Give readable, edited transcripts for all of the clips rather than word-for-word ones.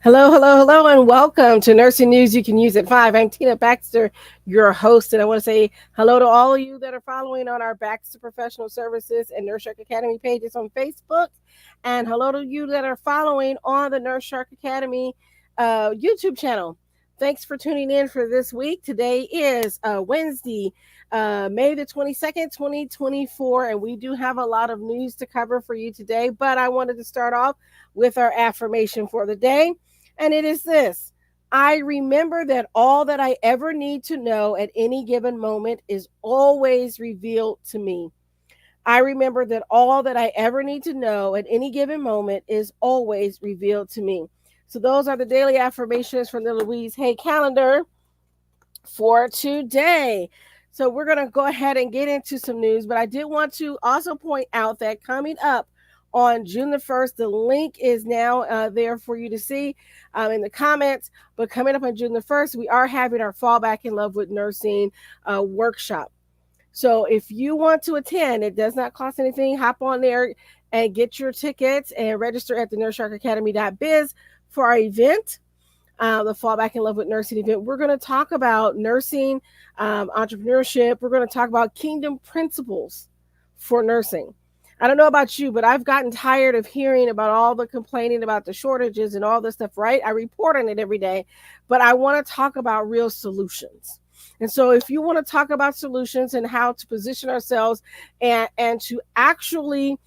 Hello, hello, hello, and welcome to Nursing News You Can Use at 5. I'm Tina Baxter, your host, and I want to say hello to all of you that are following on our Baxter Professional Services and Nurse Shark Academy pages on Facebook, and hello to you that are following on the Nurse Shark Academy YouTube channel. Thanks for tuning in for this week. Today is Wednesday, May the 22nd, 2024, and we do have a lot of news to cover for you today, but I wanted to start off with our affirmation for the day. And it is this: I remember that all that I ever need to know at any given moment is always revealed to me. I remember that all that I ever need to know at any given moment is always revealed to me. So, those are the daily affirmations from the Louise Hay calendar for today. So, we're going to go ahead and get into some news, but I did want to also point out that coming up on June the 1st, the link is now there for you to see in the comments. But coming up on June the 1st, we are having our Fall Back in Love with Nursing workshop. So if you want to attend, it does not cost anything. Hop on there and get your tickets and register at the nursesharkacademy.biz for our event, the Fall Back in Love with Nursing event. We're going to talk about nursing, entrepreneurship. We're going to talk about kingdom principles for nursing. I don't know about you, but I've gotten tired of hearing about all the complaining about the shortages and all this stuff, right? I report on it every day, but I want to talk about real solutions. And so if you want to talk about solutions and how to position ourselves and to actually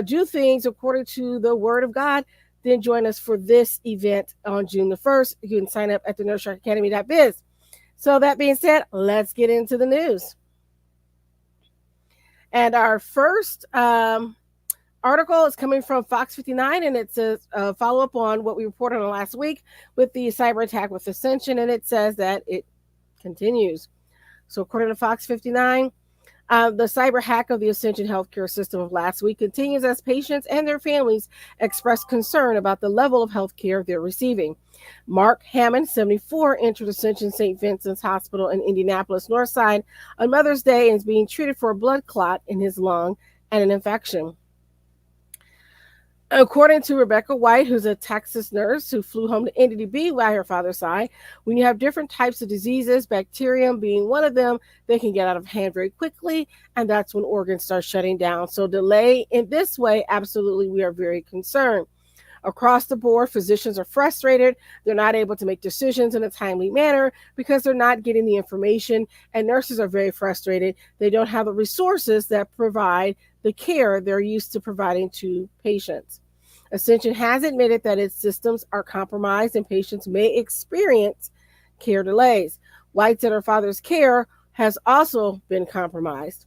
do things according to the word of God, then join us for this event on June the 1st. You can sign up at the nursesharkacademy.biz. So that being said, let's get into the news. And our first article is coming from Fox 59, and it's a follow-up on what we reported on last week with the cyber attack with Ascension, and it says that it continues. So according to Fox 59, the cyber hack of the Ascension healthcare system of last week continues as patients and their families express concern about the level of healthcare they're receiving. Mark Hammond, 74, entered Ascension St. Vincent's Hospital in Indianapolis Northside on Mother's Day and is being treated for a blood clot in his lung and an infection. According to Rebecca White, who's a Texas nurse who flew home to Indy to be by her father's side, when you have different types of diseases, bacterium being one of them, they can get out of hand very quickly, and that's when organs start shutting down. So delay in this way, absolutely, we are very concerned. Across the board, physicians are frustrated. They're not able to make decisions in a timely manner because they're not getting the information, and nurses are very frustrated. They don't have the resources that provide the care they're used to providing to patients. Ascension has admitted that its systems are compromised and patients may experience care delays. White said her father's care has also been compromised.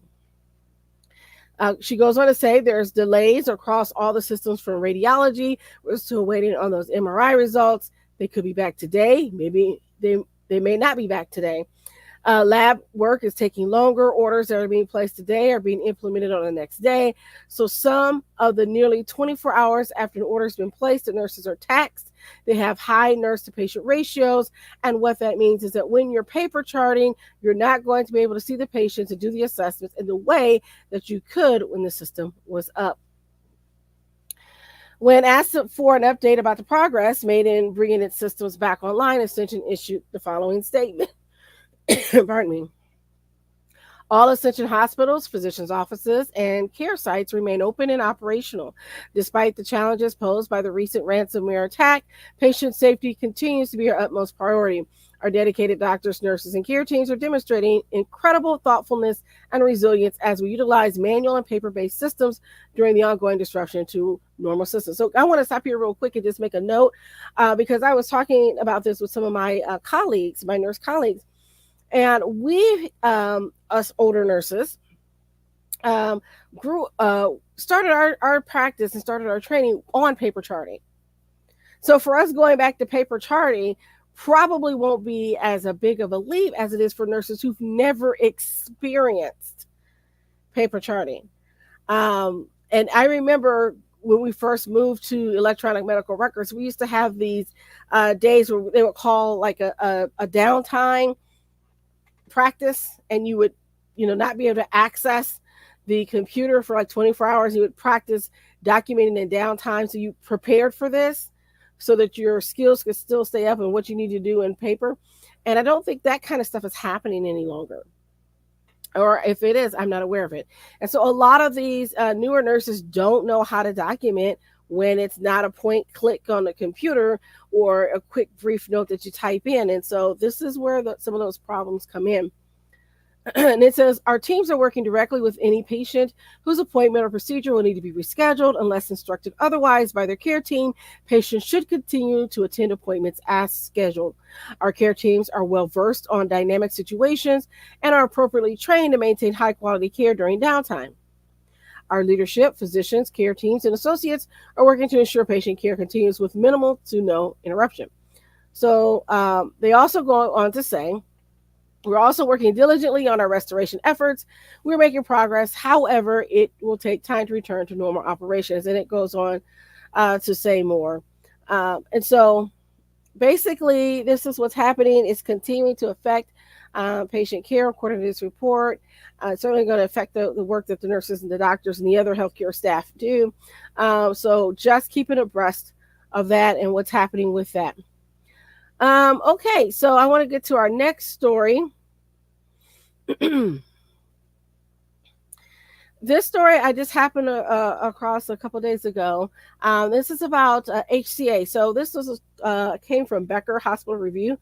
She goes on to say there's delays across all the systems from radiology. We're still waiting on those MRI results. They could be back today. Maybe they may not be back today. Lab work is taking longer. Orders that are being placed today are being implemented on the next day. So some of the nearly 24 hours after an order has been placed, the nurses are taxed. They have high nurse to patient ratios. And what that means is that when you're paper charting, you're not going to be able to see the patients and do the assessments in the way that you could when the system was up. When asked for an update about the progress made in bringing its systems back online, Ascension issued the following statement. Pardon me. All Ascension hospitals, physicians' offices, and care sites remain open and operational. Despite the challenges posed by the recent ransomware attack, patient safety continues to be our utmost priority. Our dedicated doctors, nurses, and care teams are demonstrating incredible thoughtfulness and resilience as we utilize manual and paper-based systems during the ongoing disruption to normal systems. So I want to stop here real quick and just make a note because I was talking about this with some of my colleagues, my nurse colleagues. And we, us older nurses, started our practice and started our training on paper charting. So for us going back to paper charting probably won't be as a big of a leap as it is for nurses who've never experienced paper charting. And I remember when we first moved to electronic medical records, we used to have these days where they would call like a downtime practice, and you would not be able to access the computer for like 24 hours. You would practice documenting in downtime, so you prepared for this. so that your skills can still stay up and what you need to do in paper. And I don't think that kind of stuff is happening any longer. Or if it is, I'm not aware of it. And so a lot of these newer nurses don't know how to document when it's not a point click on the computer or a quick brief note that you type in. And so this is where some of those problems come in. And it says our teams are working directly with any patient whose appointment or procedure will need to be rescheduled unless instructed otherwise by their care team. Patients should continue to attend appointments as scheduled. Our care teams are well versed on dynamic situations and are appropriately trained to maintain high quality care during downtime. Our leadership, physicians, care teams, and associates are working to ensure patient care continues with minimal to no interruption. So they also go on to say, we're also working diligently on our restoration efforts. We're making progress. However, it will take time to return to normal operations. And it goes on to say more. And so basically, this is what's happening. It's continuing to affect patient care, according to this report. It's certainly going to affect the work that the nurses and the doctors and the other healthcare staff do. So just keeping abreast of that and what's happening with that. Okay, so I want to get to our next story. This story I just happened across a couple days ago. This is about HCA. So this was came from Becker Hospital Review,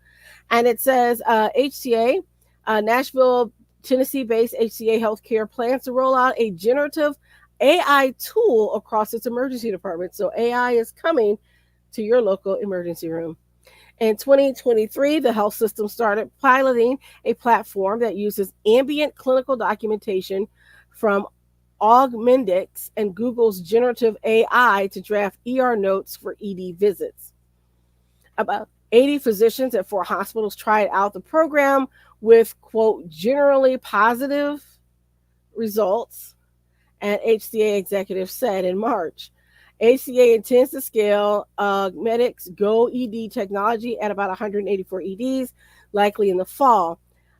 and it says HCA, Nashville, Tennessee-based HCA Healthcare plans to roll out a generative AI tool across its emergency department. So AI is coming to your local emergency room. In 2023, the health system started piloting a platform that uses ambient clinical documentation from Augmedix and Google's generative AI to draft ER notes for ED visits. About 80 physicians at 4 hospitals tried out the program with, quote, generally positive results, an HCA executive said in March. HCA intends to scale Augmedix Go ED technology at about 184 EDs, likely in the fall.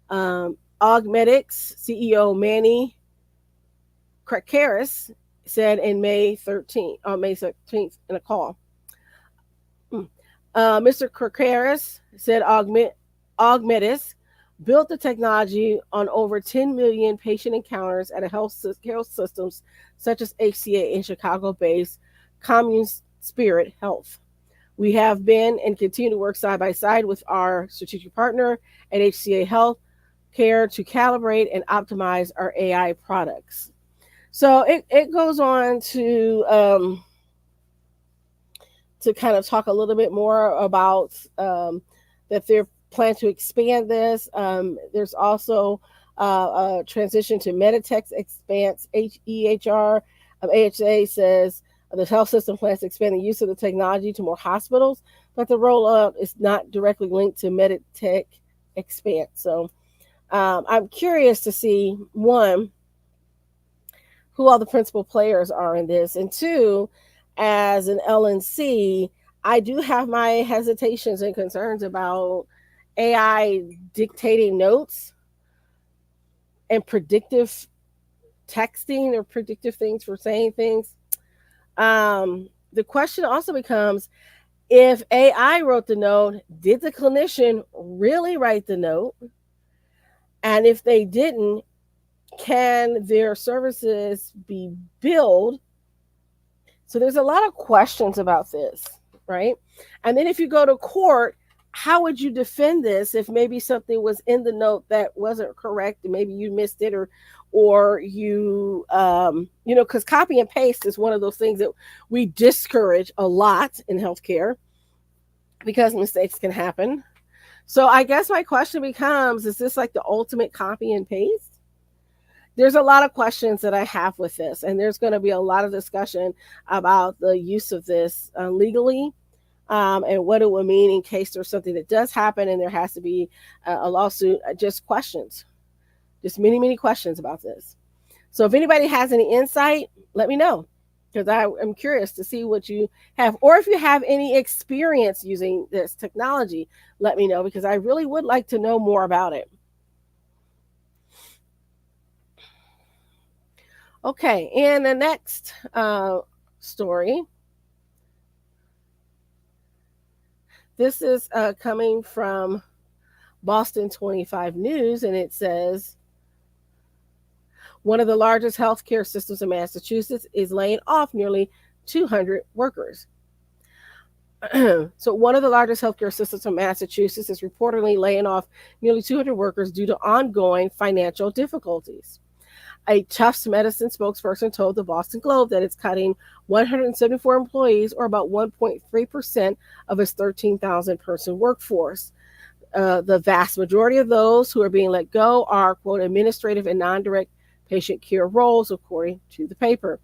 Augmedix CEO Manny Krakaris said in May 13th in a call. Mr. Krakaris said Augmedix built the technology on over 10 million patient encounters at a health systems such as HCA in Chicago-based Commune Spirit Health. We have been and continue to work side by side with our strategic partner at HCA Health Care to calibrate and optimize our AI products. So it goes on to kind of talk a little bit more about that they're plan to expand this. There's also a transition to Meditech Expanse EHR. AHA says the health system plans to expand the use of the technology to more hospitals, but the rollout is not directly linked to Meditech Expanse. So I'm curious to see, one, who all the principal players are in this, and two, as an LNC, I do have my hesitations and concerns about AI dictating notes and predictive texting or predictive things for saying things. The question also becomes, if AI wrote the note, did the clinician really write the note? And if they didn't, can their services be billed? So there's a lot of questions about this, right? And then if you go to court, how would you defend this if maybe something was in the note that wasn't correct and maybe you missed it, or you because copy and paste is one of those things that we discourage a lot in healthcare because mistakes can happen. So I guess my question becomes, is this like the ultimate copy and paste? There's a lot of questions that I have with this, and there's going to be a lot of discussion about the use of this legally, and what it would mean in case there's something that does happen and there has to be a lawsuit. Just questions, just many, many questions about this. So if anybody has any insight, let me know, because I am curious to see what you have, or if you have any experience using this technology, let me know, because I really would like to know more about it. Okay, and the next story This is coming from Boston 25 News, and it says one of the largest healthcare systems in Massachusetts is laying off nearly 200 workers. So, one of the largest healthcare systems in Massachusetts is reportedly laying off nearly 200 workers due to ongoing financial difficulties. A Tufts Medicine spokesperson told the Boston Globe that it's cutting 174 employees, or about 1.3% of its 13,000 person workforce. The vast majority of those who are being let go are, quote, administrative and non direct patient care roles, according to the paper.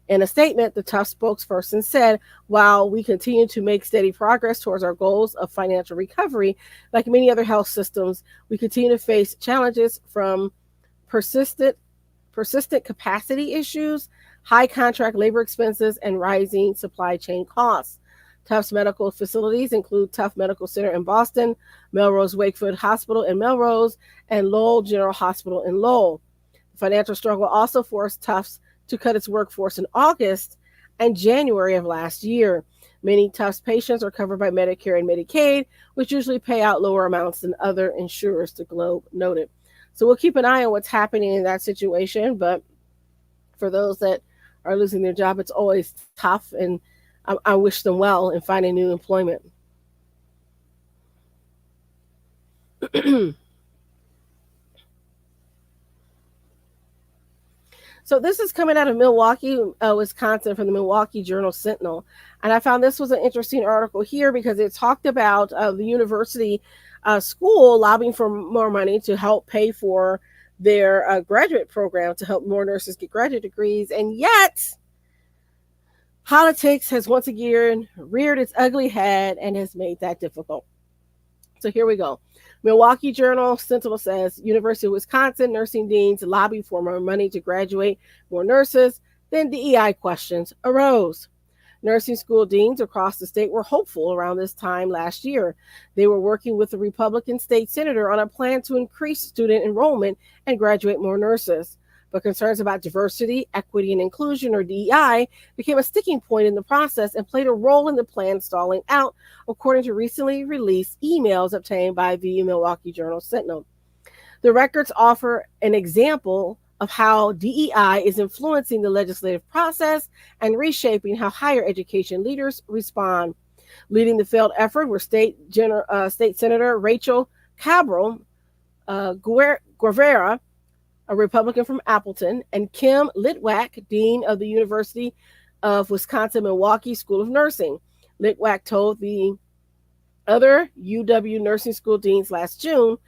In a statement, the Tufts spokesperson said, while we continue to make steady progress towards our goals of financial recovery, like many other health systems, we continue to face challenges from persistent capacity issues, high contract labor expenses, and rising supply chain costs. Tufts medical facilities include Tufts Medical Center in Boston, Melrose Wakefield Hospital in Melrose, and Lowell General Hospital in Lowell. The financial struggle also forced Tufts to cut its workforce in August and January of last year. Many Tufts patients are covered by Medicare and Medicaid, which usually pay out lower amounts than other insurers, the Globe noted. So we'll keep an eye on what's happening in that situation. But for those that are losing their job, it's always tough, and I wish them well in finding new employment. So this is coming out of Milwaukee, Wisconsin, from the Milwaukee Journal Sentinel. And I found this was an interesting article here because it talked about the university school lobbying for more money to help pay for their graduate program to help more nurses get graduate degrees. And yet, politics has once again reared its ugly head and has made that difficult. So here we go. Milwaukee Journal Sentinel says University of Wisconsin nursing deans lobby for more money to graduate more nurses. Then DEI questions arose. Nursing school deans across the state were hopeful around this time last year. They were working with the Republican state senator on a plan to increase student enrollment and graduate more nurses. But concerns about diversity, equity, and inclusion, or DEI, became a sticking point in the process and played a role in the plan stalling out, according to recently released emails obtained by the Milwaukee Journal Sentinel. The records offer an example of how DEI is influencing the legislative process and reshaping how higher education leaders respond. Leading the failed effort were State Senator Rachel Cabral Guevara, a Republican from Appleton, and Kim Litwack, Dean of the University of Wisconsin-Milwaukee School of Nursing. Litwack told the other UW nursing school deans last June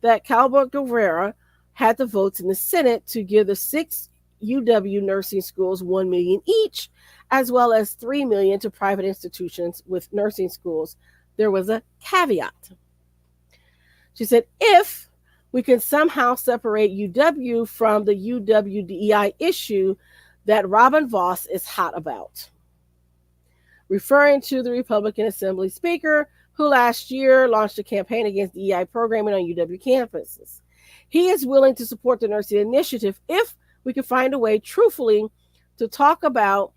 that Cabral Guevara had the votes in the Senate to give the 6 UW nursing schools $1 million each, as well as $3 million to private institutions with nursing schools. There was a caveat. She said, if we can somehow separate UW from the UW DEI issue that Robin Vos is hot about, referring to the Republican Assembly Speaker who last year launched a campaign against DEI programming on UW campuses. He is willing to support the nursing initiative if we can find a way, truthfully, to talk about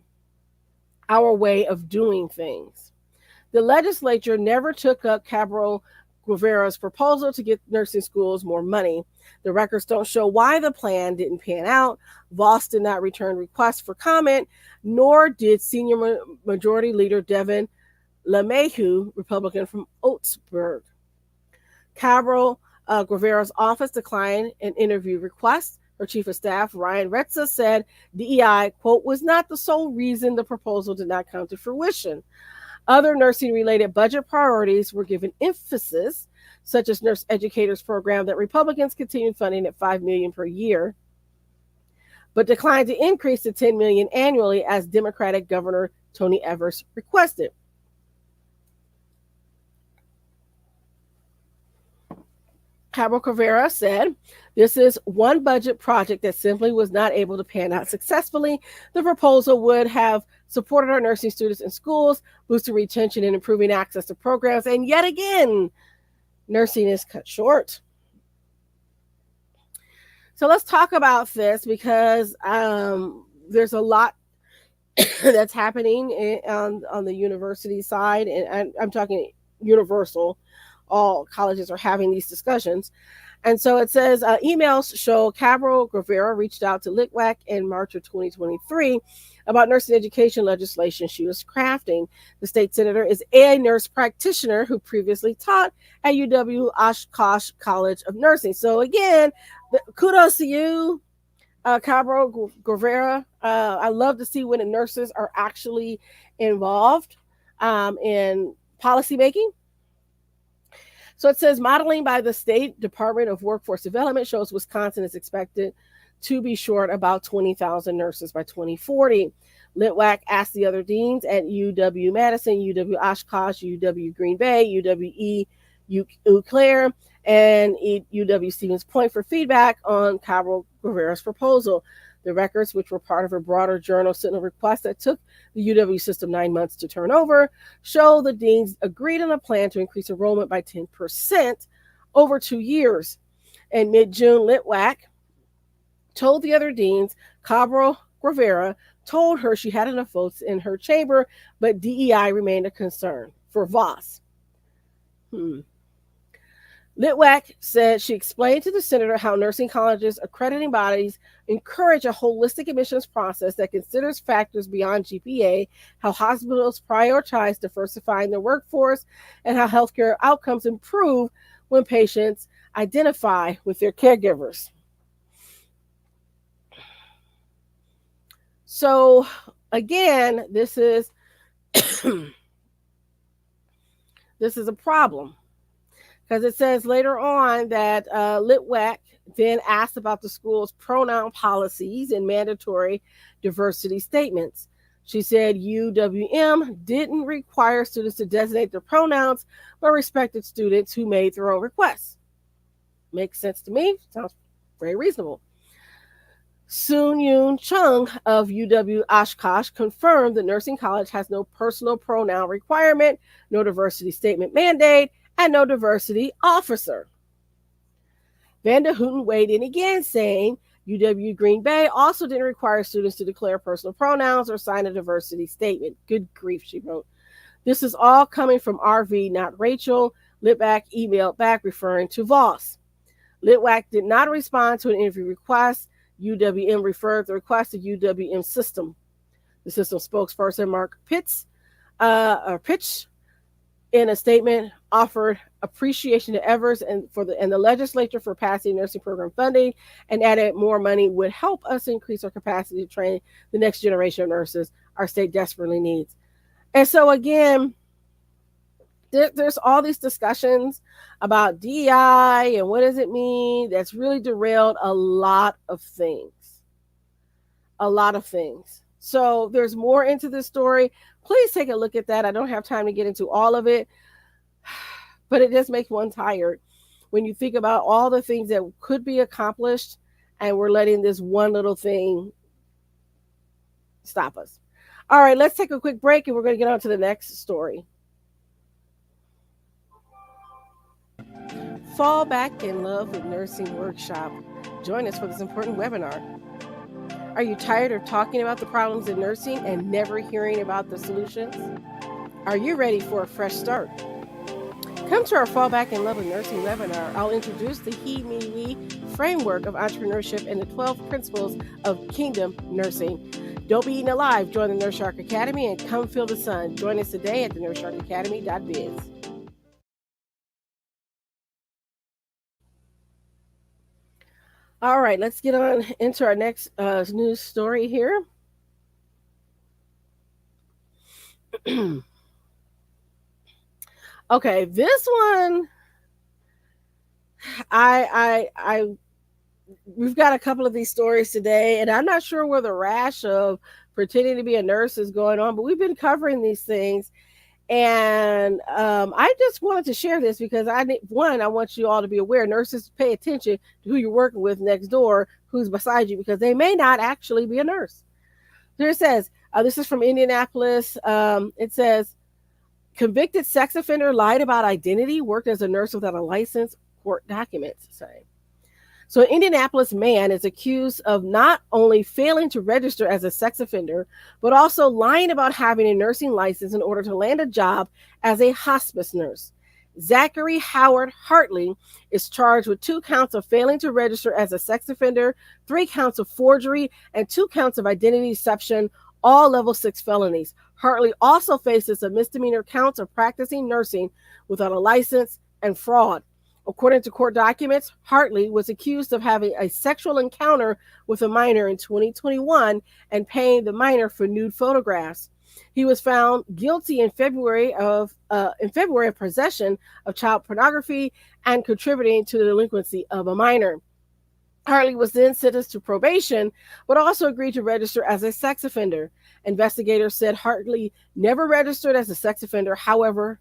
our way of doing things. The legislature never took up Cabral Guevara's proposal to get nursing schools more money. The records don't show why the plan didn't pan out. Voss did not return requests for comment, nor did Senior Majority Leader Devin LeMahieu, Republican from Oatsburg. Cabral Guevara's office declined an interview request. Her chief of staff, Ryan Retza, said DEI, quote, was not the sole reason the proposal did not come to fruition. Other nursing-related budget priorities were given emphasis, such as Nurse Educators Program that Republicans continued funding at $5 million per year, but declined to increase to $10 million annually as Democratic Governor Tony Evers requested. Cabral Guevara said, this is one budget project that simply was not able to pan out successfully. The proposal would have supported our nursing students in schools, boosted retention and improving access to programs. And yet again, nursing is cut short. So let's talk about this because there's a lot that's happening on the university side. And I'm talking universal. All colleges are having these discussions. And so it says emails show Cabral Guevara reached out to Litwack in March of 2023 about nursing education legislation she was crafting. The state senator is a nurse practitioner who previously taught at UW Oshkosh College of Nursing. So again, kudos to you, Cabral Guevara. I love to see when the nurses are actually involved in policymaking. So it says modeling by the State Department of Workforce Development shows Wisconsin is expected to be short about 20,000 nurses by 2040. Litwack asked the other deans at UW Madison, UW Oshkosh, UW Green Bay, UWE Eau Claire, and UW Stevens Point for feedback on Cabral Guevara's proposal. The records, which were part of a broader journal sentinel request that took the UW system 9 months to turn over, show the deans agreed on a plan to increase enrollment by 10% over 2 years. In mid-June, Litwack told the other deans Cabral Guevara told her she had enough votes in her chamber, but DEI remained a concern for Voss. Litwack said she explained to the senator how nursing colleges' accrediting bodies encourage a holistic admissions process that considers factors beyond GPA, how hospitals prioritize diversifying their workforce, and how healthcare outcomes improve when patients identify with their caregivers. So again, this is this is a problem, because it says later on that Litwack then asked about the school's pronoun policies and mandatory diversity statements. She said UWM didn't require students to designate their pronouns, but respected students who made their own requests. Makes sense to me. Sounds very reasonable. Soon Yoon Chung of UW Oshkosh confirmed the nursing college has no personal pronoun requirement, no diversity statement mandate, and no diversity officer. Vanda Hooten weighed in again, saying UW Green Bay also didn't require students to declare personal pronouns or sign a diversity statement. Good grief, she wrote. This is all coming from RV, not Rachel. Litwack emailed back referring to Voss. Litwack did not respond to an interview request. UWM referred the request to UWM system. The system spokesperson Mark Pitts in a statement offered appreciation to Evers and the legislature for passing nursing program funding, and added more money would help us increase our capacity to train the next generation of nurses our state desperately needs. And so again, there's all these discussions about DEI and what does it mean. That's really derailed a lot of things. A lot of things. So there's more into this story. Please take a look at that. I don't have time to get into all of it, but it just makes one tired when you think about all the things that could be accomplished and we're letting this one little thing stop us. All right, let's take a quick break and we're going to get on to the next story. Fall back in love with nursing workshop. Join us for this important webinar. Are you tired of talking about the problems in nursing and never hearing about the solutions? Are you ready for a fresh start? Come to our Fall Back in Love with Nursing webinar. I'll introduce the He, Me, We framework of entrepreneurship and the 12 principles of kingdom nursing. Don't be eaten alive. Join the Nurse Shark Academy and come feel the sun. Join us today at the nursesharkacademy.biz. All right, let's get on into our next news story here. Okay, this one, we've got a couple of these stories today, and I'm not sure where the rash of pretending to be a nurse is going on, but we've been covering these things. And I just wanted to share this because I want you all to be aware. Nurses, pay attention to who you're working with next door, who's beside you, because they may not actually be a nurse. Here it says, this is from Indianapolis. It says, convicted sex offender lied about identity, worked as a nurse without a license, court documents say. So, an Indianapolis man is accused of not only failing to register as a sex offender, but also lying about having a nursing license in order to land a job as a hospice nurse. Zachary Howard Hartley is charged with 2 counts of failing to register as a sex offender, 3 counts of forgery, and 2 counts of identity deception, all level 6 felonies. Hartley also faces a misdemeanor counts of practicing nursing without a license and fraud. According to court documents, Hartley was accused of having a sexual encounter with a minor in 2021 and paying the minor for nude photographs. He was found guilty in February of possession of child pornography and contributing to the delinquency of a minor. Hartley was then sentenced to probation, but also agreed to register as a sex offender. Investigators said Hartley never registered as a sex offender. However,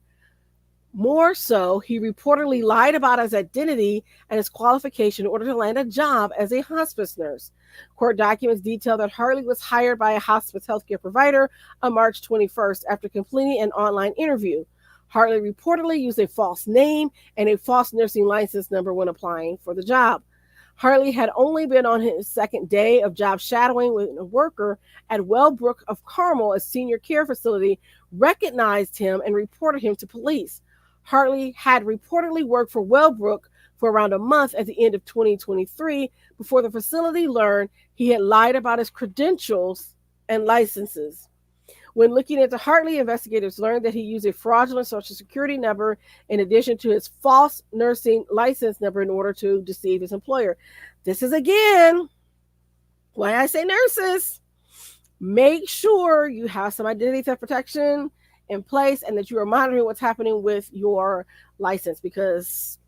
more so, he reportedly lied about his identity and his qualification in order to land a job as a hospice nurse. Court documents detail that Hartley was hired by a hospice healthcare provider on March 21st after completing an online interview. Hartley reportedly used a false name and a false nursing license number when applying for the job. Hartley had only been on his second day of job shadowing when a worker at Wellbrook of Carmel, a senior care facility, recognized him and reported him to police. Hartley had reportedly worked for Wellbrook for around a month at the end of 2023 before the facility learned he had lied about his credentials and licenses. When looking into Hartley, investigators learned that he used a fraudulent social security number in addition to his false nursing license number in order to deceive his employer. This is again why I say nurses, make sure you have some identity theft protection in place and that you are monitoring what's happening with your license, because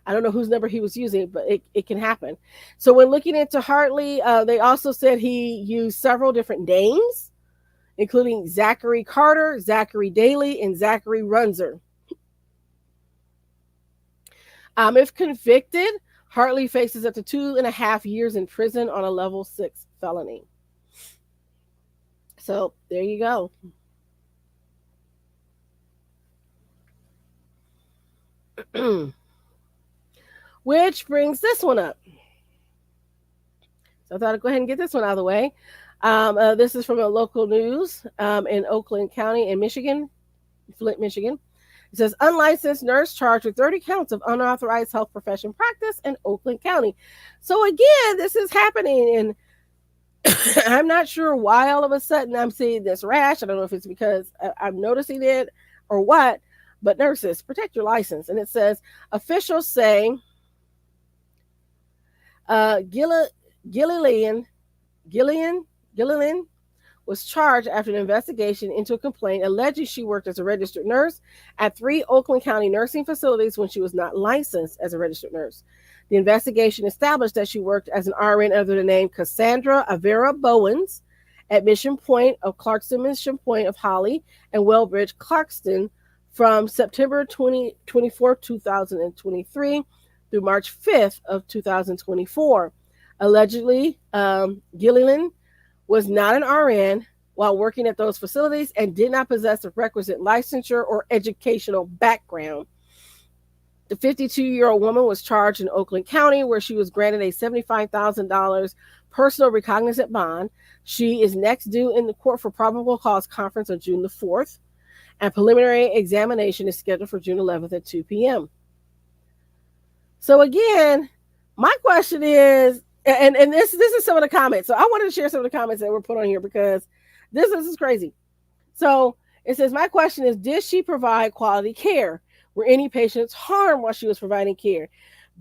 I don't know whose number he was using, but it can happen. So when looking into Hartley, they also said he used several different names, including Zachary Carter, Zachary Daly, and Zachary Runzer. If convicted, Hartley faces up to 2.5 years in prison on a level 6 felony. So there you go. Which brings this one up. So I thought I'd go ahead and get this one out of the way. This is from a local news in Oakland County in Michigan, Flint, Michigan. It says, unlicensed nurse charged with 30 counts of unauthorized health profession practice in Oakland County. So again, this is happening, and I'm not sure why all of a sudden I'm seeing this rash. I don't know if it's because I'm noticing it or what, but nurses, protect your license. And it says, officials say Gillian was charged after an investigation into a complaint alleging she worked as a registered nurse at 3 Oakland County nursing facilities when she was not licensed as a registered nurse. The investigation established that she worked as an RN under the name Cassandra Avera Bowens at Mission Point of Clarkston, Mission Point of Holly, and Wellbridge, Clarkston from September 24, 2023 through March 5th of 2024. Allegedly, Gilliland was not an RN while working at those facilities and did not possess the requisite licensure or educational background. The 52-year-old woman was charged in Oakland County, where she was granted a $75,000 personal recognizant bond. She is next due in the court for probable cause conference on June the 4th, and preliminary examination is scheduled for June 11th at 2 p.m. So again, my question is, and this is some of the comments. So I wanted to share some of the comments that were put on here because this is crazy. So it says, my question is, did she provide quality care? Were any patients harmed while she was providing care?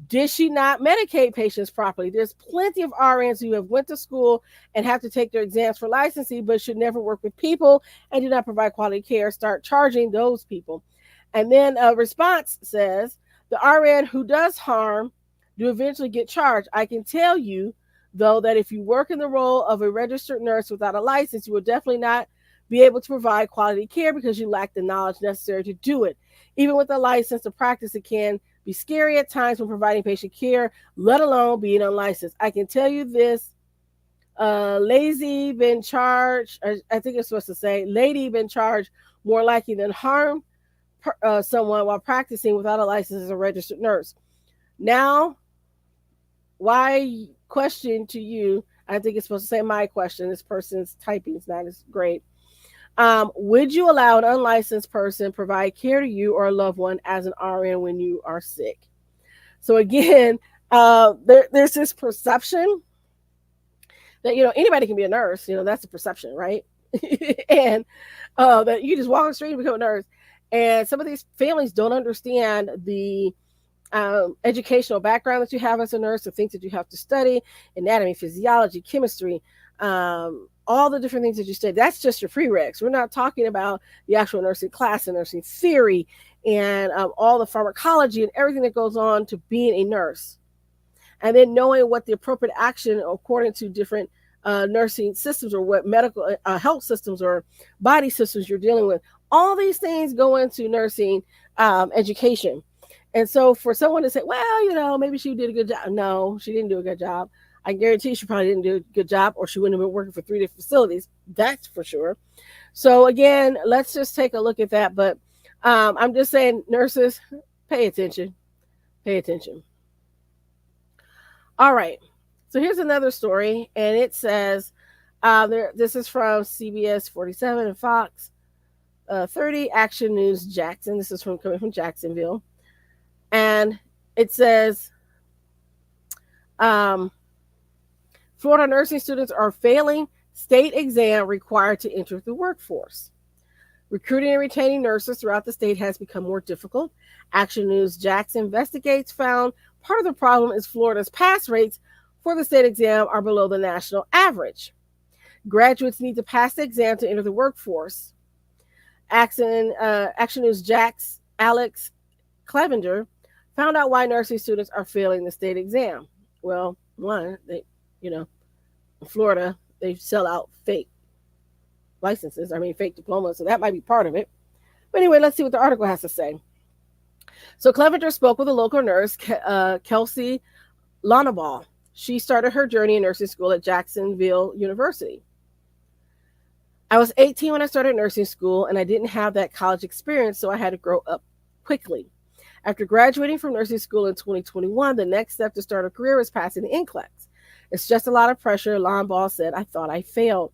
Did she not medicate patients properly? There's plenty of RNs who have went to school and have to take their exams for licensing, but should never work with people and do not provide quality care. Start charging those people. And then a response says, the RN who does harm do eventually get charged. I can tell you, though, that if you work in the role of a registered nurse without a license, you will definitely not be able to provide quality care because you lack the knowledge necessary to do it. Even with a license to practice, it can be scary at times when providing patient care, let alone being unlicensed. I can tell you this, lazy been charged, I think it's supposed to say, lady been charged more likely than harm someone while practicing without a license as a registered nurse. Now, why question to you? I think it's supposed to say my question. This person's typing is not as great. Would you allow an unlicensed person provide care to you or a loved one as an RN when you are sick? So again, there's this perception that anybody can be a nurse. That's a perception, right? And that you just walk on the street and become a nurse. And some of these families don't understand the educational background that you have as a nurse, the things that you have to study, anatomy, physiology, chemistry, all the different things that you study. That's just your prereqs. We're not talking about the actual nursing class and nursing theory and all the pharmacology and everything that goes on to being a nurse. And then knowing what the appropriate action according to different nursing systems or what medical health systems or body systems you're dealing with. All these things go into nursing education. And so for someone to say, well, maybe she did a good job. No, she didn't do a good job. I guarantee she probably didn't do a good job or she wouldn't have been working for 3 different facilities. That's for sure. So again, let's just take a look at that. But I'm just saying, nurses, pay attention. Pay attention. All right. So here's another story, and it says, this is from CBS 47 and Fox 30 Action News Jackson. This is coming from Jacksonville. And it says, Florida nursing students are failing state exam required to enter the workforce. Recruiting and retaining nurses throughout the state has become more difficult. Action News Jackson investigates found part of the problem is Florida's pass rates for the state exam are below the national average. Graduates need to pass the exam to enter the workforce. Action News Jack's Alex Clevenger found out why nursing students are failing the state exam. Well, one, in Florida, they sell out fake licenses, fake diplomas, so that might be part of it. But anyway, let's see what the article has to say. So Clevenger spoke with a local nurse, Kelsey Lonaball. She started her journey in nursing school at Jacksonville University. I was 18 when I started nursing school, and I didn't have that college experience, so I had to grow up quickly. After graduating from nursing school in 2021, the next step to start a career was passing the NCLEX. It's just a lot of pressure, Lonaball said. I thought I failed.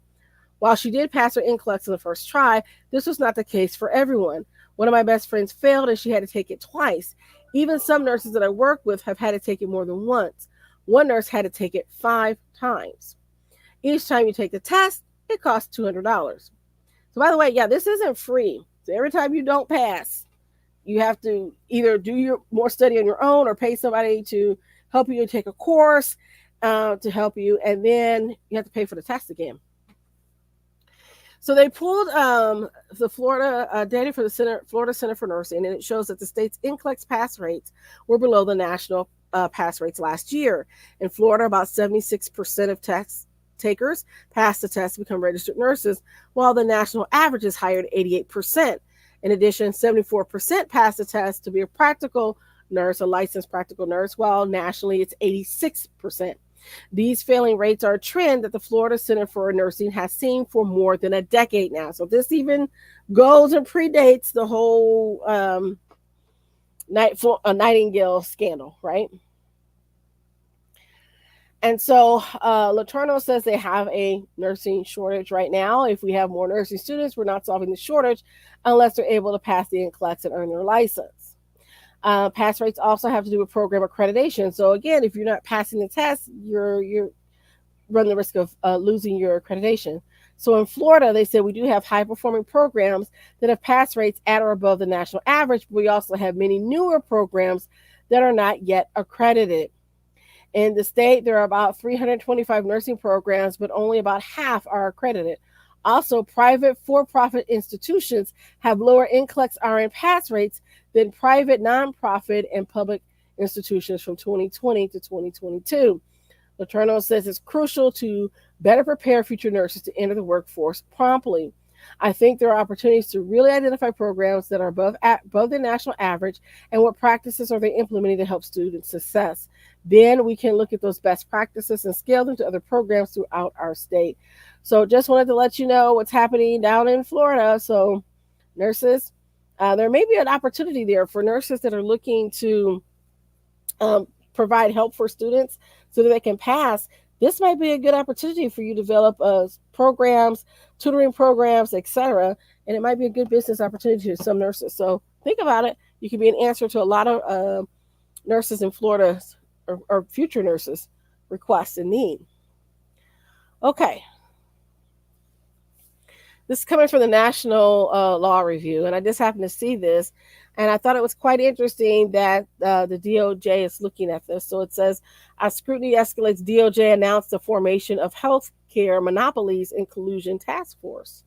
While she did pass her NCLEX in the first try, this was not the case for everyone. One of my best friends failed and she had to take it twice. Even some nurses that I work with have had to take it more than once. One nurse had to take it 5 times. Each time you take the test, it costs $200. So by the way, this isn't free. So every time you don't pass, you have to either do your more study on your own or pay somebody to help you take a course to help you, and then you have to pay for the test again. So they pulled the Florida data for the Florida Center for Nursing, and it shows that the state's NCLEX pass rates were below the national pass rates last year. In Florida, about 76% of test takers pass the test to become registered nurses, while the national average is higher at 88%. In addition, 74% pass the test to be a practical nurse, a licensed practical nurse, while nationally it's 86%. These failing rates are a trend that the Florida Center for Nursing has seen for more than a decade now. So this even goes and predates the whole Nightingale scandal, right? And so Letourneau says they have a nursing shortage right now. If we have more nursing students, we're not solving the shortage unless they're able to pass the NCLEX and earn their license. Pass rates also have to do with program accreditation. So again, if you're not passing the test, you're run the risk of losing your accreditation. So in Florida, they said we do have high-performing programs that have pass rates at or above the national average, but we also have many newer programs that are not yet accredited. In the state, there are about 325 nursing programs, but only about half are accredited. Also, private for-profit institutions have lower NCLEX RN pass rates than private nonprofit and public institutions from 2020 to 2022. Letourneau says it's crucial to better prepare future nurses to enter the workforce promptly. I think there are opportunities to really identify programs that are above the national average and what practices are they implementing to help student success. Then we can look at those best practices and scale them to other programs throughout our state. So just wanted to let you know what's happening down in Florida. So nurses, there may be an opportunity there for nurses that are looking to provide help for students so that they can pass, this might be a good opportunity for you to develop programs, tutoring programs, etc. And it might be a good business opportunity to some nurses. So think about it. You could be an answer to a lot of nurses in Florida, or future nurses requests and need. Okay, this is coming from the National Law Review, and I just happened to see this, and I thought it was quite interesting that the DOJ is looking at this. So it says, as scrutiny escalates, DOJ announced the formation of healthcare monopolies and collusion task force.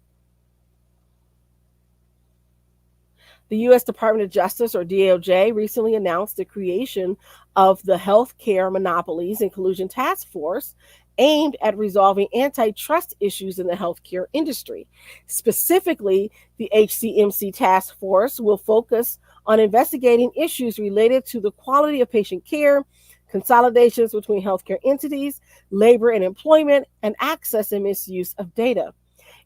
The U.S. Department of Justice, or DOJ, recently announced the creation of the Healthcare Monopolies and Collusion Task Force, aimed at resolving antitrust issues in the healthcare industry. Specifically, the HCMC task force will focus on investigating issues related to the quality of patient care, consolidations between healthcare entities, labor and employment, and access and misuse of data.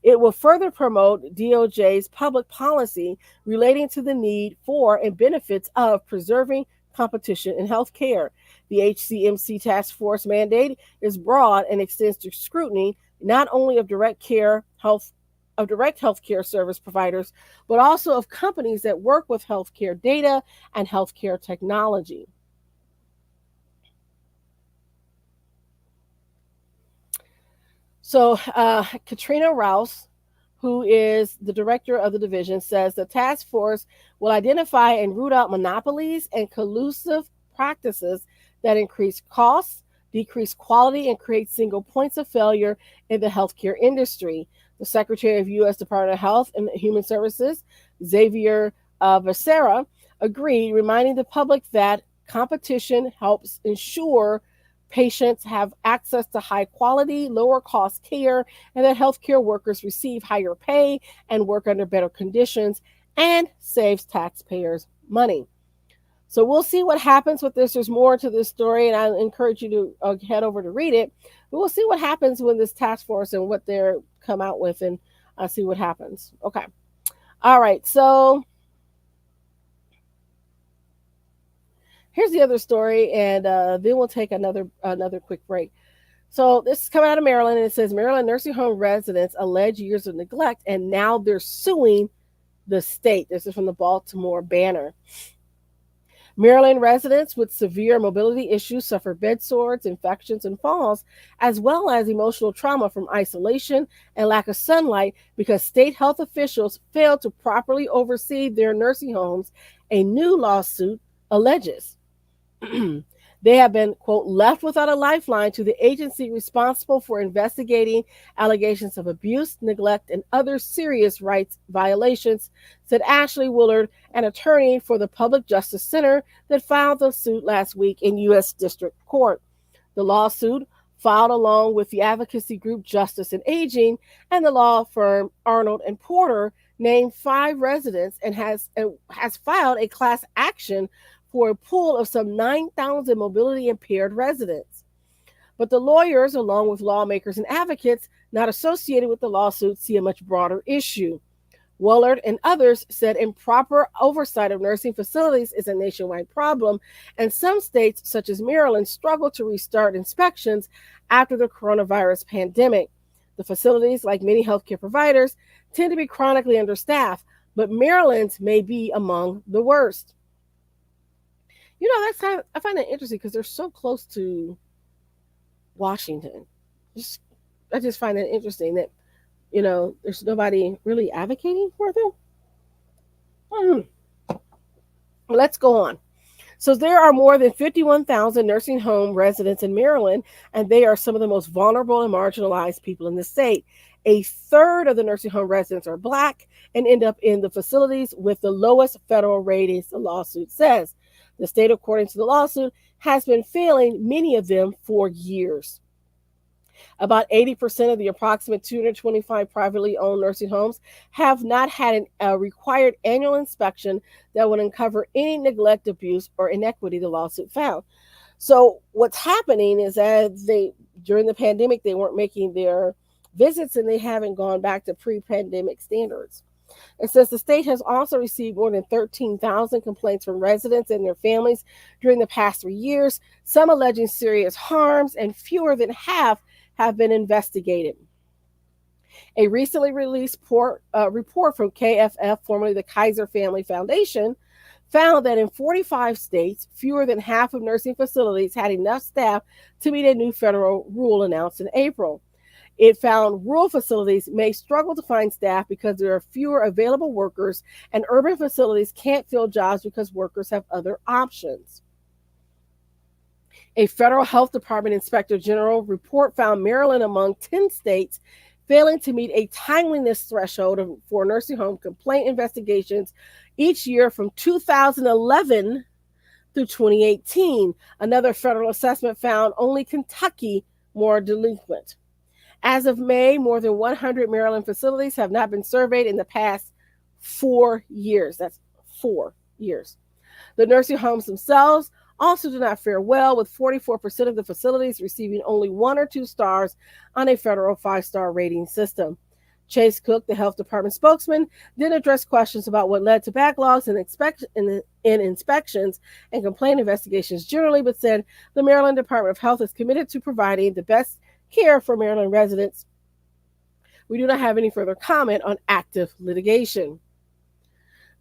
It will further promote DOJ's public policy relating to the need for and benefits of preserving competition in healthcare. The HCMC task force mandate is broad and extends to scrutiny not only of direct healthcare service providers, but also of companies that work with healthcare data and healthcare technology. So, Katrina Rouse, who is the director of the division, says the task force will identify and root out monopolies and collusive practices that increase costs, decrease quality, and create single points of failure in the healthcare industry. The Secretary of U.S. Department of Health and Human Services, Xavier Becerra, agreed, reminding the public that competition helps ensure patients have access to high quality, lower cost care, and that healthcare workers receive higher pay and work under better conditions, and saves taxpayers money. So we'll see what happens with this. There's more to this story, and I encourage you to head over to read it. But we'll see what happens with this task force and what they're come out with, and see what happens. Okay. All right. So here's the other story, and then we'll take another quick break. So this is coming out of Maryland, and it says Maryland nursing home residents allege years of neglect, and now they're suing the state. This is from the Baltimore Banner. Maryland residents with severe mobility issues suffer bed sores, infections, and falls, as well as emotional trauma from isolation and lack of sunlight because state health officials failed to properly oversee their nursing homes, a new lawsuit alleges. They have been, quote, left without a lifeline to the agency responsible for investigating allegations of abuse, neglect, and other serious rights violations, said Ashley Willard, an attorney for the Public Justice Center that filed the suit last week in U.S. District Court. The lawsuit, filed along with the advocacy group Justice and Aging and the law firm Arnold and Porter, named 5 residents and has filed a class action for a pool of some 9,000 mobility impaired residents. But the lawyers, along with lawmakers and advocates not associated with the lawsuit, see a much broader issue. Willard and others said improper oversight of nursing facilities is a nationwide problem, and some states, such as Maryland, struggle to restart inspections after the coronavirus pandemic. The facilities, like many healthcare providers, tend to be chronically understaffed, but Maryland's may be among the worst. You know, I find that interesting because they're so close to Washington. I just find it interesting that, there's nobody really advocating for them. Let's go on. So there are more than 51,000 nursing home residents in Maryland, and they are some of the most vulnerable and marginalized people in the state. A third of the nursing home residents are Black and end up in the facilities with the lowest federal ratings, the lawsuit says. The state, according to the lawsuit, has been failing many of them for years. About 80% of the approximate 225 privately owned nursing homes have not had a required annual inspection that would uncover any neglect, abuse, or inequity, the lawsuit found. So what's happening is that during the pandemic, they weren't making their visits, and they haven't gone back to pre-pandemic standards. It says the state has also received more than 13,000 complaints from residents and their families during the past 3 years, some alleging serious harms, and fewer than half have been investigated. A recently released report from KFF, formerly the Kaiser Family Foundation, found that in 45 states, fewer than half of nursing facilities had enough staff to meet a new federal rule announced in April. It found rural facilities may struggle to find staff because there are fewer available workers, and urban facilities can't fill jobs because workers have other options. A federal health department inspector general report found Maryland among 10 states failing to meet a timeliness threshold for nursing home complaint investigations each year from 2011 through 2018. Another federal assessment found only Kentucky more delinquent. As of May, more than 100 Maryland facilities have not been surveyed in the past 4 years. That's 4 years. The nursing homes themselves also do not fare well, with 44% of the facilities receiving only 1 or 2 stars on a federal 5-star rating system. Chase Cook, the health department spokesman, did address questions about what led to backlogs in inspections and complaint investigations generally, but said the Maryland Department of Health is committed to providing the best care for Maryland residents. We do not have any further comment on active litigation.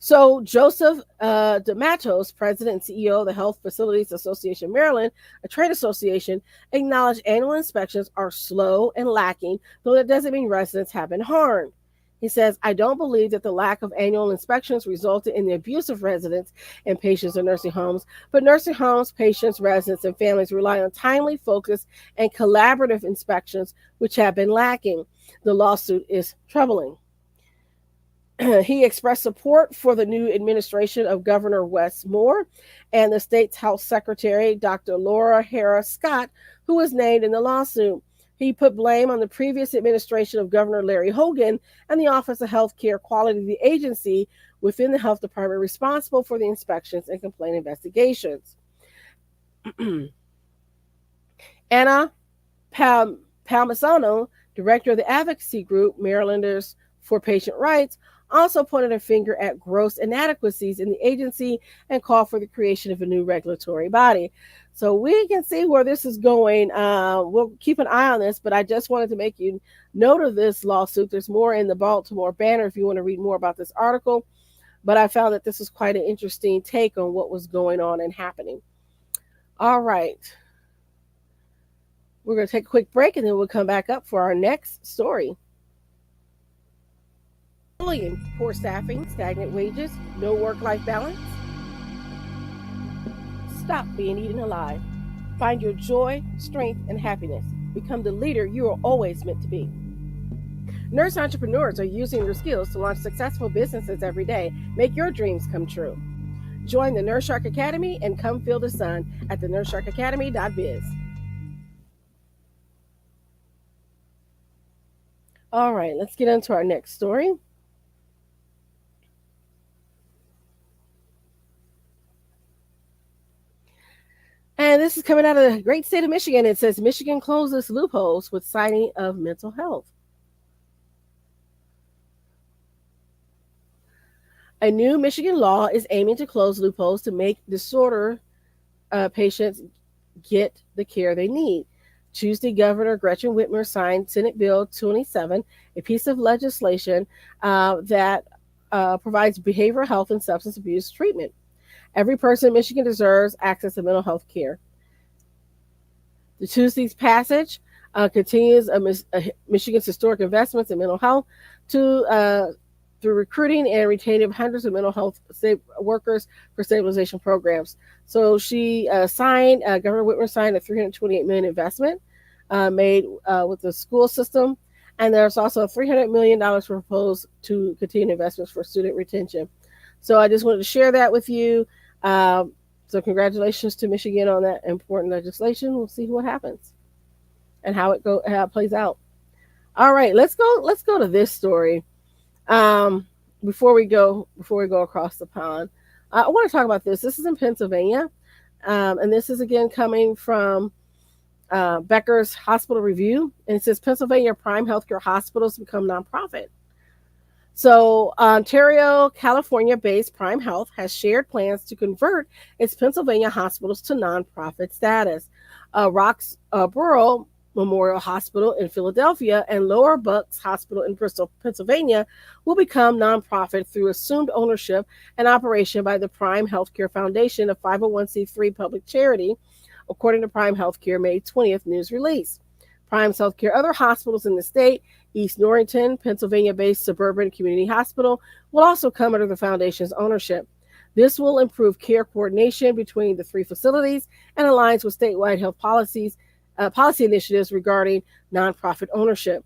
So Joseph DeMatos, president and CEO of the Health Facilities Association Maryland, a trade association, acknowledged annual inspections are slow and lacking, though that doesn't mean residents have been harmed. He says, I don't believe that the lack of annual inspections resulted in the abuse of residents and patients in nursing homes, but nursing homes, patients, residents, and families rely on timely, focused, and collaborative inspections, which have been lacking. The lawsuit is troubling. He expressed support for the new administration of Governor Wes Moore and the state's health secretary, Dr. Laura Harris Scott, who was named in the lawsuit. He put blame on the previous administration of Governor Larry Hogan and the Office of Healthcare Quality, the agency within the health department responsible for the inspections and complaint investigations. Anna Palmisano, director of the advocacy group Marylanders for Patient Rights, also pointed a finger at gross inadequacies in the agency and called for the creation of a new regulatory body. So we can see where this is going. We'll keep an eye on this, but I just wanted to make you note of this lawsuit. There's more in the Baltimore Banner if you want to read more about this article, but I found that this was quite an interesting take on what was going on and happening. All right. We're going to take a quick break and then we'll come back up for our next story. Poor staffing, stagnant wages, no work-life balance. Stop being eaten alive. Find your joy, strength, and happiness. Become the leader you are always meant to be. Nurse entrepreneurs are using their skills to launch successful businesses every day. Make your dreams come true. Join the Nurse Shark Academy and come feel the sun at thenurssharkacademy.biz. All right, let's get into our next story. And this is coming out of the great state of Michigan. It says Michigan closes loopholes with citing of mental health. A new Michigan law is aiming to close loopholes to make disorder patients get the care they need. Tuesday, Governor Gretchen Whitmer signed Senate Bill 27, a piece of legislation that provides behavioral health and substance abuse treatment. Every person in Michigan deserves access to mental health care. The Tuesday's passage continues Michigan's historic investments in mental health through recruiting and retaining of hundreds of mental health workers for stabilization programs. So she Governor Whitmer signed a $328 million investment made with the school system. And there's also $300 million proposed to continue investments for student retention. So I just wanted to share that with you. So congratulations to Michigan on that important legislation. We'll see what happens and how it plays out. All right, let's go to this story. Before we go across the pond, I want to talk about this. This is in Pennsylvania, and this is again coming from Becker's Hospital Review, and it says Pennsylvania prime healthcare hospitals become nonprofit. So, Ontario, California based Prime Health has shared plans to convert its Pennsylvania hospitals to nonprofit status. Roxborough Memorial Hospital in Philadelphia and Lower Bucks Hospital in Bristol, Pennsylvania will become nonprofit through assumed ownership and operation by the Prime Healthcare Foundation, a 501c3 public charity, according to Prime Healthcare May 20th news release. Prime's Healthcare other hospitals in the state, East Norrington, Pennsylvania-based Suburban Community Hospital, will also come under the foundation's ownership. This will improve care coordination between the three facilities and aligns with statewide health policy initiatives regarding nonprofit ownership.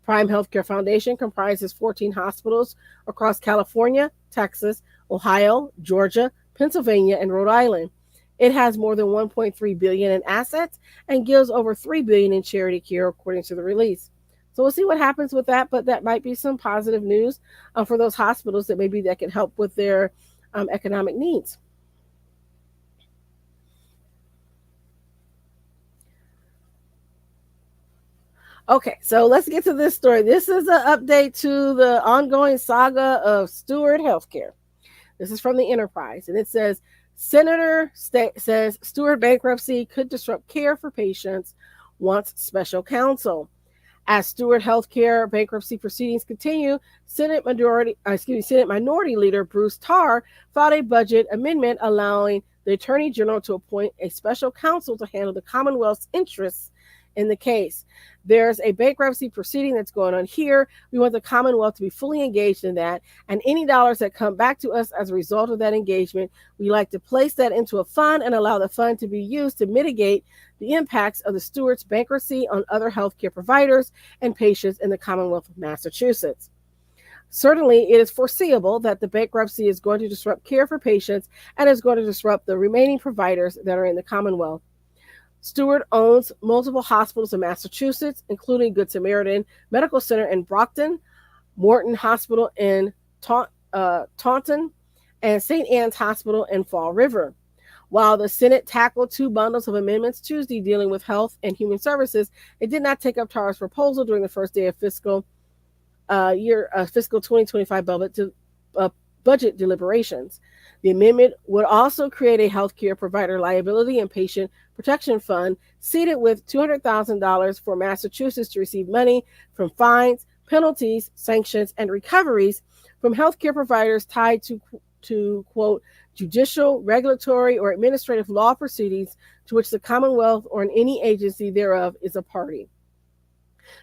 Prime Healthcare Foundation comprises 14 hospitals across California, Texas, Ohio, Georgia, Pennsylvania, and Rhode Island. It has more than 1.3 billion in assets and gives over 3 billion in charity care, according to the release. So we'll see what happens with that, but that might be some positive news for those hospitals that maybe that can help with their economic needs. Okay, so let's get to this story. This is an update to the ongoing saga of Steward Healthcare. This is from the Enterprise, and it says says Steward bankruptcy could disrupt care for patients, wants special counsel. As Steward Healthcare bankruptcy proceedings continue, Senate Minority Leader Bruce Tarr filed a budget amendment allowing the Attorney General to appoint a special counsel to handle the Commonwealth's interests in the case. There's a bankruptcy proceeding that's going on here. We want the Commonwealth to be fully engaged in that. And any dollars that come back to us as a result of that engagement, we like to place that into a fund and allow the fund to be used to mitigate the impacts of the Steward's bankruptcy on other healthcare providers and patients in the Commonwealth of Massachusetts. Certainly, it is foreseeable that the bankruptcy is going to disrupt care for patients and is going to disrupt the remaining providers that are in the Commonwealth. Steward owns multiple hospitals in Massachusetts, including Good Samaritan Medical Center in Brockton, Morton Hospital in Taunton, and St. Anne's Hospital in Fall River. While the Senate tackled two bundles of amendments Tuesday dealing with health and human services, it did not take up Tarr's proposal during the first day of fiscal 2025 budget deliberations. The amendment would also create a healthcare provider liability and patient protection fund seated with $200,000 for Massachusetts to receive money from fines, penalties, sanctions, and recoveries from healthcare providers tied to quote, judicial, regulatory, or administrative law proceedings to which the Commonwealth or any agency thereof is a party.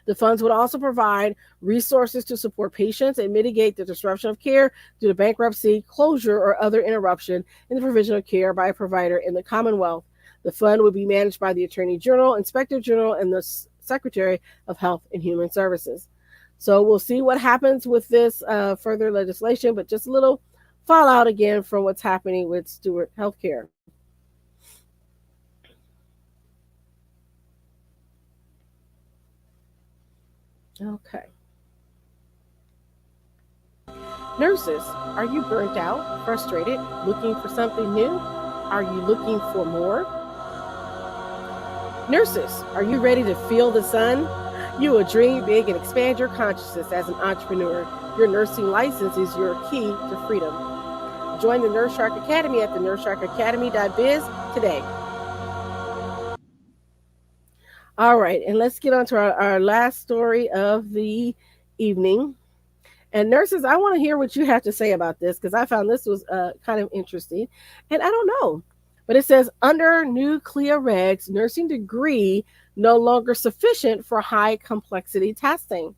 The funds would also provide resources to support patients and mitigate the disruption of care due to bankruptcy, closure, or other interruption in the provision of care by a provider in the Commonwealth. The fund would be managed by the Attorney General, Inspector General, and the Secretary of Health and Human Services. So we'll see what happens with this further legislation, but just a little fallout again from what's happening with Steward Healthcare. Okay. Nurses, are you burnt out, frustrated, looking for something new? Are you looking for more? Nurses, are you ready to feel the sun? You will dream big and expand your consciousness as an entrepreneur. Your nursing license is your key to freedom. Join the Nurse Shark Academy at the nursesharkacademy.biz today. All right, and let's get on to our last story of the evening. And nurses, I want to hear what you have to say about this because I found this was kind of interesting. And I don't know, but it says under new CLIA regs, nursing degree no longer sufficient for high complexity testing.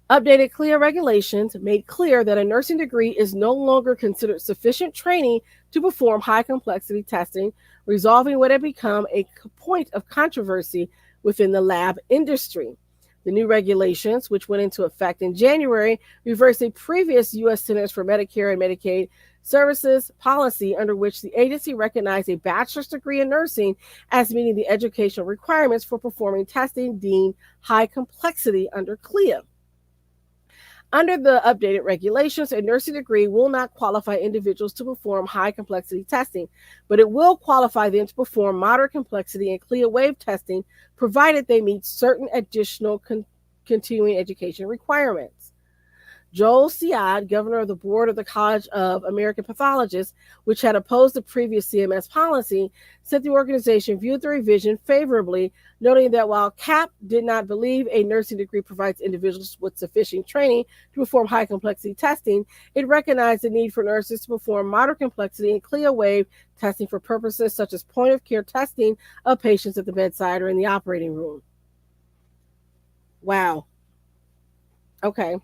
Updated CLIA regulations made clear that a nursing degree is no longer considered sufficient training to perform high complexity testing, resolving what had become a point of controversy within the lab industry. The new regulations, which went into effect in January, reversed a previous U.S. Centers for Medicare and Medicaid Services policy under which the agency recognized a bachelor's degree in nursing as meeting the educational requirements for performing testing deemed high complexity under CLIA. Under the updated regulations, a nursing degree will not qualify individuals to perform high complexity testing, but it will qualify them to perform moderate complexity and CLIA waive testing, provided they meet certain additional continuing education requirements. Joel Siad, governor of the board of the College of American Pathologists, which had opposed the previous CMS policy, said the organization viewed the revision favorably, noting that while CAP did not believe a nursing degree provides individuals with sufficient training to perform high complexity testing, it recognized the need for nurses to perform moderate complexity and CLIA wave testing for purposes such as point of care testing of patients at the bedside or in the operating room. Wow. Okay.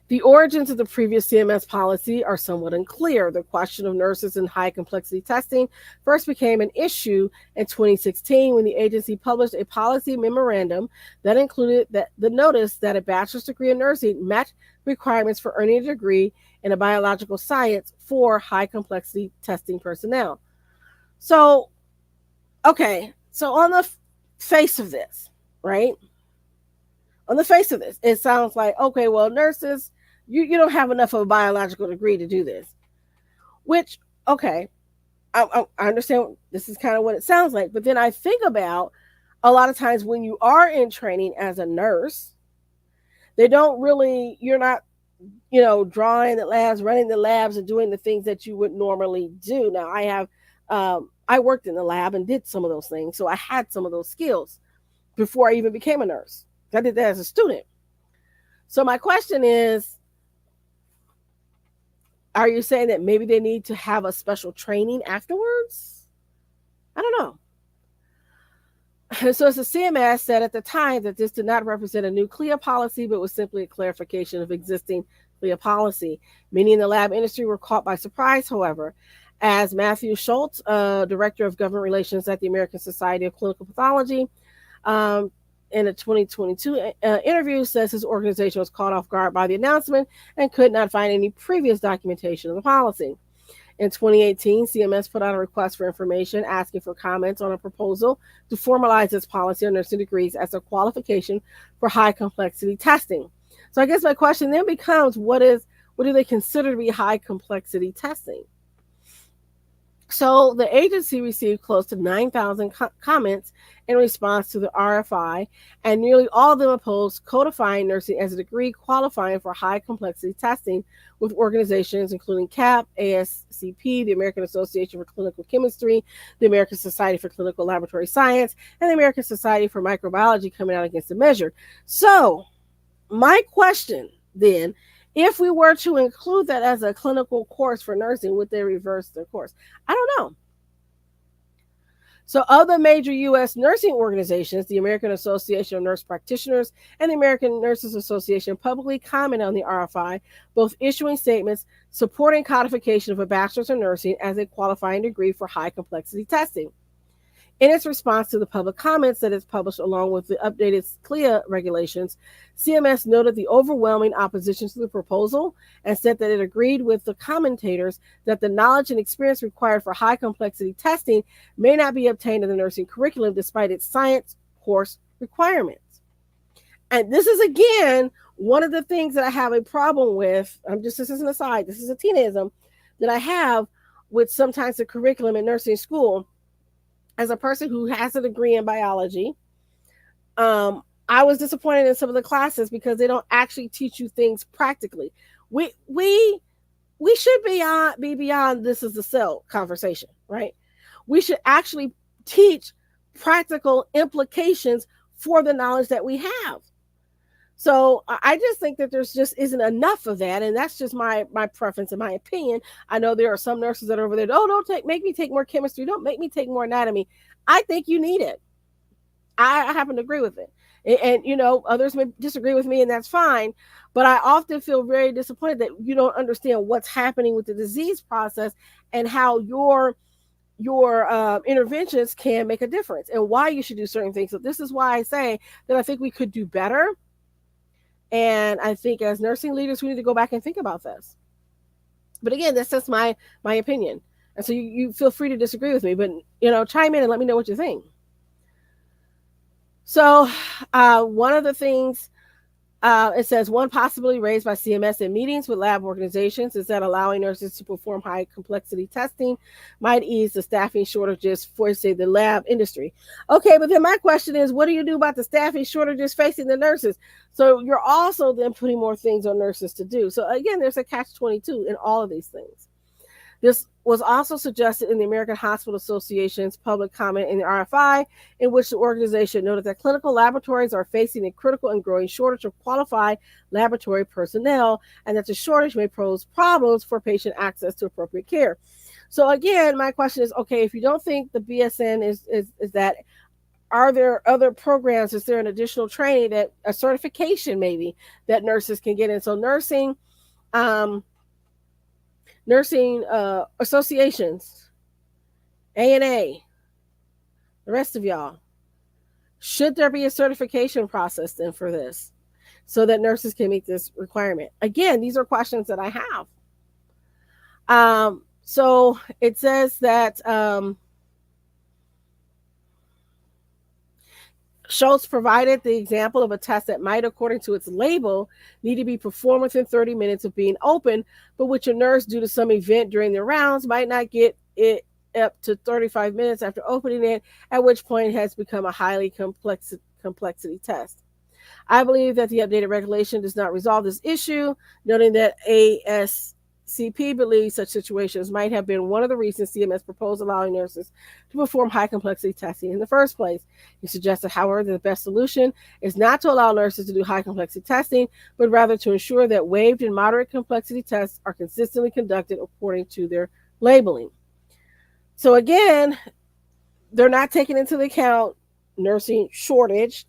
The origins of the previous CMS policy are somewhat unclear. The question of nurses in high complexity testing first became an issue in 2016 when the agency published a policy memorandum that included the notice that a bachelor's degree in nursing met requirements for earning a degree in a biological science for high complexity testing personnel. So, okay, so on the face of this, right? On the face of this, it sounds like, okay, well, nurses, you don't have enough of a biological degree to do this. Which, okay, I understand this is kind of what it sounds like. But then I think about a lot of times when you are in training as a nurse, they don't really, you're not, drawing the labs, running the labs, and doing the things that you would normally do. Now, I worked in the lab and did some of those things. So I had some of those skills before I even became a nurse. I did that as a student. So my question is, are you saying that maybe they need to have a special training afterwards? I don't know. So as the CMS said at the time that this did not represent a new CLIA policy, but was simply a clarification of existing CLIA policy. Many in the lab industry were caught by surprise, however, as Matthew Schultz, Director of Government Relations at the American Society of Clinical Pathology, in a 2022 interview, says his organization was caught off guard by the announcement and could not find any previous documentation of the policy. In 2018, CMS put out a request for information asking for comments on a proposal to formalize its policy on nursing degrees as a qualification for high complexity testing. So I guess my question then becomes, what do they consider to be high complexity testing? So the agency received close to 9,000 comments in response to the RFI, and nearly all of them opposed codifying nursing as a degree qualifying for high complexity testing, with organizations including CAP, ASCP, the American Association for Clinical Chemistry, the American Society for Clinical Laboratory Science, and the American Society for Microbiology coming out against the measure. So my question then, if we were to include that as a clinical course for nursing, would they reverse their course? I don't know. So other major U.S. nursing organizations, the American Association of Nurse Practitioners and the American Nurses Association, publicly comment on the RFI, both issuing statements supporting codification of a bachelor's in nursing as a qualifying degree for high complexity testing. In its response to the public comments that is published along with the updated CLIA regulations, CMS noted the overwhelming opposition to the proposal and said that it agreed with the commentators that the knowledge and experience required for high complexity testing may not be obtained in the nursing curriculum despite its science course requirements. And this is, again, one of the things that I have a problem with. This is an aside, this is a teenism that I have with sometimes the curriculum in nursing school. As a person who has a degree in biology, I was disappointed in some of the classes because they don't actually teach you things practically. We should be beyond this is the cell conversation, right? We should actually teach practical implications for the knowledge that we have. So I just think that there's just isn't enough of that, and that's just my preference and my opinion. I know there are some nurses that are over there, don't make me take more chemistry, don't make me take more anatomy. I think you need it. I happen to agree with it. And others may disagree with me, and that's fine. But I often feel very disappointed that you don't understand what's happening with the disease process and how your interventions can make a difference and why you should do certain things. So this is why I say that I think we could do better. And I think as nursing leaders, we need to go back and think about this. But again, that's just my opinion. And so you feel free to disagree with me, but, chime in and let me know what you think. So one of the things It says one possibility raised by CMS in meetings with lab organizations is that allowing nurses to perform high complexity testing might ease the staffing shortages for, say, the lab industry. Okay, but then my question is, what do you do about the staffing shortages facing the nurses? So you're also then putting more things on nurses to do. So again, there's a catch-22 in all of these things. This was also suggested in the American Hospital Association's public comment in the RFI, in which the organization noted that clinical laboratories are facing a critical and growing shortage of qualified laboratory personnel, and that the shortage may pose problems for patient access to appropriate care. So again, my question is, okay, if you don't think the BSN is that, are there other programs? Is there an additional training, that a certification maybe that nurses can get in? So um, nursing associations, ANA, the rest of y'all, should there be a certification process then for this so that nurses can meet this requirement? Again, these are questions that I have. So it says that Schultz provided the example of a test that might, according to its label, need to be performed within 30 minutes of being open, but which a nurse, due to some event during the rounds, might not get it up to 35 minutes after opening it, at which point it has become a highly complexity test. I believe that the updated regulation does not resolve this issue, noting that ASCP believes such situations might have been one of the reasons CMS proposed allowing nurses to perform high complexity testing in the first place. He suggested, however, that the best solution is not to allow nurses to do high complexity testing, but rather to ensure that waived and moderate complexity tests are consistently conducted according to their labeling. So again, they're not taking into account nursing shortage,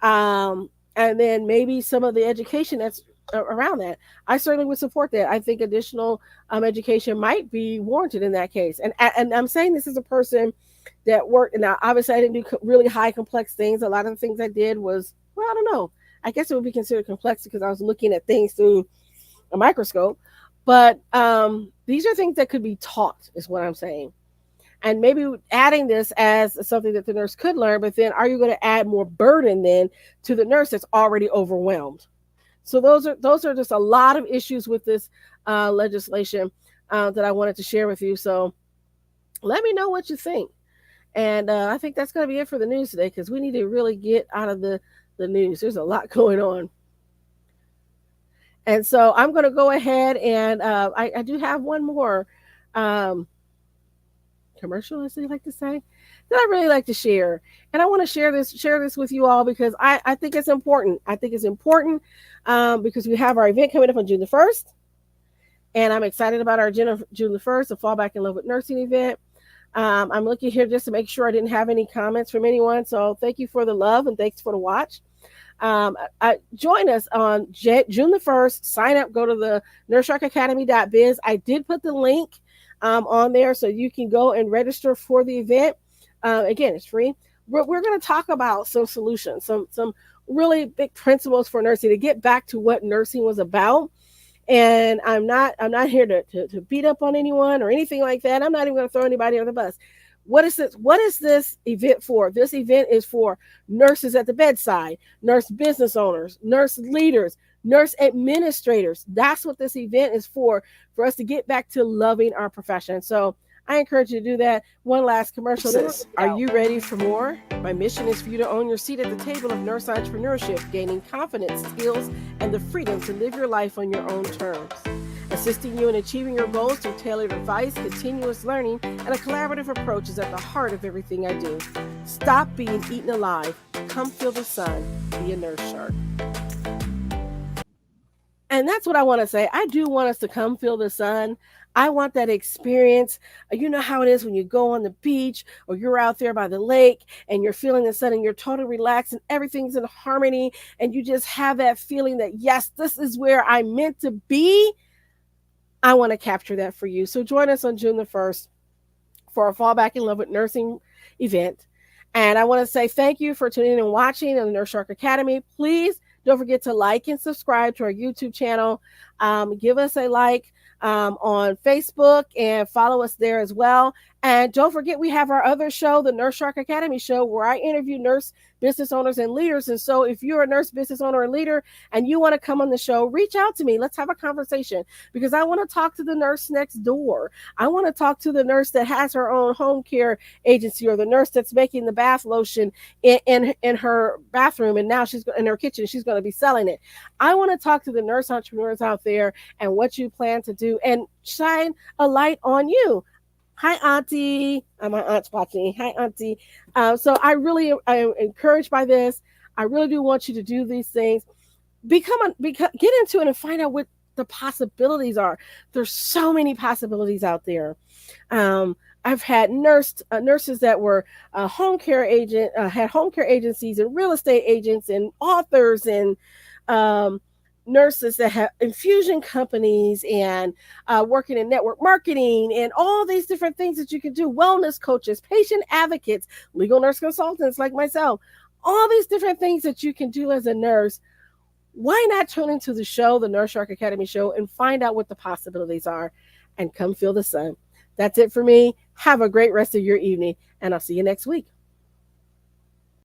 and then maybe some of the education that's around that. I certainly would support that. I think additional education might be warranted in that case. And I'm saying this as a person that worked. Now, obviously, I didn't do really high complex things. A lot of the things I did was, well, I don't know. I guess it would be considered complex because I was looking at things through a microscope. But these are things that could be taught, is what I'm saying. And maybe adding this as something that the nurse could learn, but then are you going to add more burden then to the nurse that's already overwhelmed? So those are just a lot of issues with this legislation that I wanted to share with you. So let me know what you think. And I think that's going to be it for the news today, because we need to really get out of the news. There's a lot going on. And so I'm going to go ahead and I do have one more commercial, as they like to say, that I really like to share. And I want to share this with you all because I think it's important. I think it's important because we have our event coming up on June the 1st. And I'm excited about our June the 1st, the Fall Back in Love with Nursing event. I'm looking here just to make sure I didn't have any comments from anyone. So thank you for the love and thanks for the watch. Join us on June the 1st. Sign up, go to the nurseSharkAcademy.biz. I did put the link on there so you can go and register for the event. Again, it's free. We're going to talk about some solutions, some really big principles for nursing to get back to what nursing was about. And I'm not here to beat up on anyone or anything like that. I'm not even going to throw anybody on the bus. What is this? What is this event for? This event is for nurses at the bedside, nurse business owners, nurse leaders, nurse administrators. That's what this event is for us to get back to loving our profession. So I encourage you to do that. One last commercial. Are you ready for more? My mission is for you to own your seat at the table of nurse entrepreneurship, gaining confidence, skills, and the freedom to live your life on your own terms. Assisting you in achieving your goals through tailored advice, continuous learning, and a collaborative approach is at the heart of everything I do. Stop being eaten alive. Come feel the sun. Be a nurse shark. And that's what I want to say. I do want us to come feel the sun. I want that experience. You know how it is when you go on the beach or you're out there by the lake and you're feeling the sun and you're totally relaxed and everything's in harmony and you just have that feeling that, yes, this is where I'm meant to be. I want to capture that for you. So join us on June the 1st for our Fall Back in Love with Nursing event. And I want to say thank you for tuning in and watching on the Nurse Shark Academy. Please don't forget to like and subscribe to our YouTube channel. Give us a like on Facebook and follow us there as well. And don't forget, we have our other show, the Nurse Shark Academy show, where I interview nurse business owners and leaders. And so if you're a nurse business owner and leader and you want to come on the show, reach out to me. Let's have a conversation, because I want to talk to the nurse next door. I want to talk to the nurse that has her own home care agency, or the nurse that's making the bath lotion in her bathroom, and now she's in her kitchen. She's going to be selling it. I want to talk to the nurse entrepreneurs out there and what you plan to do and shine a light on you. Hi, Auntie. My aunt's watching. Hi, Auntie. So I am encouraged by this. I really do want you to do these things. Get into it and find out what the possibilities are. There's so many possibilities out there. I've had nurses that were had home care agencies and real estate agents and authors and um, nurses that have infusion companies and working in network marketing and all these different things that you can do. Wellness coaches, patient advocates, legal nurse consultants like myself, all these different things that you can do as a nurse. Why not tune into the show, the Nurse Shark Academy show, and find out what the possibilities are and come feel the sun? That's it for me. Have a great rest of your evening, and I'll see you next week.